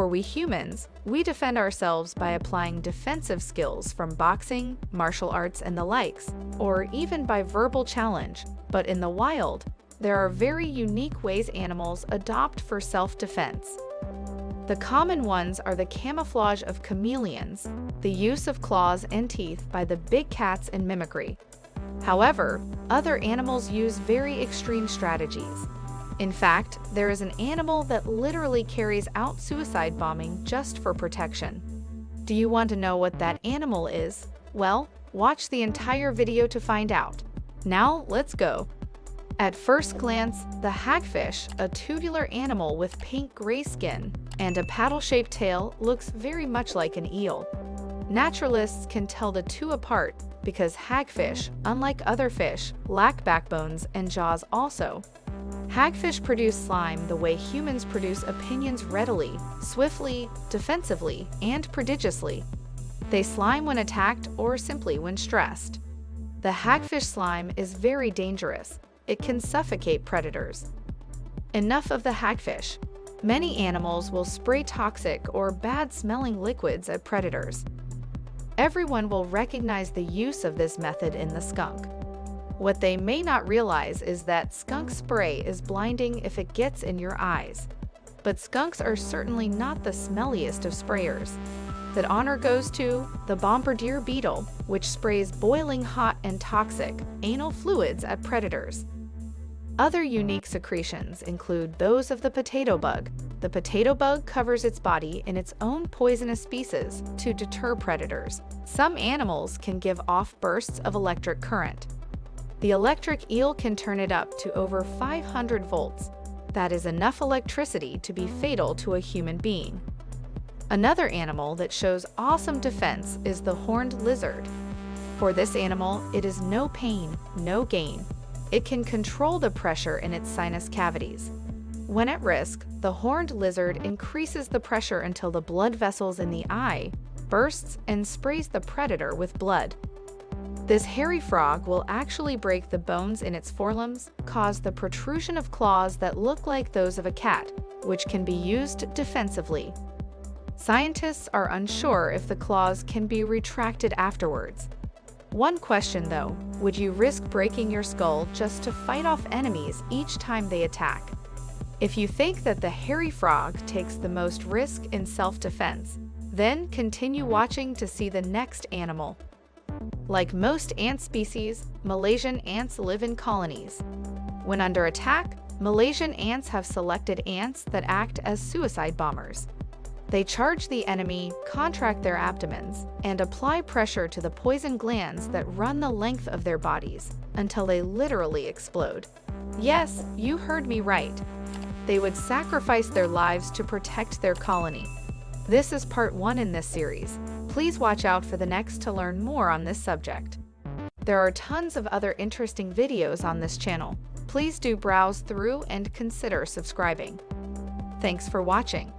For we humans, we defend ourselves by applying defensive skills from boxing, martial arts, and the likes, or even by verbal challenge. But in the wild, there are very unique ways animals adopt for self-defense. The common ones are the camouflage of chameleons, the use of claws and teeth by the big cats, and mimicry. However, other animals use very extreme strategies. In fact, there is an animal that literally carries out suicide bombing just for protection. Do you want to know what that animal is? Well, watch the entire video to find out. Now, let's go. At first glance, the hagfish, a tubular animal with pink-gray skin and a paddle-shaped tail, looks very much like an eel. Naturalists can tell the two apart because hagfish, unlike other fish, lack backbones and jaws also. Hagfish produce slime the way humans produce opinions, readily, swiftly, defensively, and prodigiously. They slime when attacked or simply when stressed. The hagfish slime is very dangerous. It can suffocate predators. Enough of the hagfish. Many animals will spray toxic or bad-smelling liquids at predators. Everyone will recognize the use of this method in the skunk. What they may not realize is that skunk spray is blinding if it gets in your eyes. But skunks are certainly not the smelliest of sprayers. That honor goes to the Bombardier beetle, which sprays boiling hot and toxic anal fluids at predators. Other unique secretions include those of the potato bug. The potato bug covers its body in its own poisonous species to deter predators. Some animals can give off bursts of electric current. The electric eel can turn it up to over 500 volts. That is enough electricity to be fatal to a human being. Another animal that shows awesome defense is the horned lizard. For this animal, it is no pain, no gain. It can control the pressure in its sinus cavities. When at risk, the horned lizard increases the pressure until the blood vessels in the eye bursts and sprays the predator with blood. This hairy frog will actually break the bones in its forelimbs, cause the protrusion of claws that look like those of a cat, which can be used defensively. Scientists are unsure if the claws can be retracted afterwards. One question though, would you risk breaking your skull just to fight off enemies each time they attack? If you think that the hairy frog takes the most risk in self-defense, then continue watching to see the next animal. Like most ant species, Malaysian ants live in colonies. When under attack, Malaysian ants have selected ants that act as suicide bombers. They charge the enemy, contract their abdomens, and apply pressure to the poison glands that run the length of their bodies until they literally explode. Yes, you heard me right. They would sacrifice their lives to protect their colony. This is part 1 in this series. Please watch out for the next to learn more on this subject. There are tons of other interesting videos on this channel. Please do browse through and consider subscribing. Thanks for watching.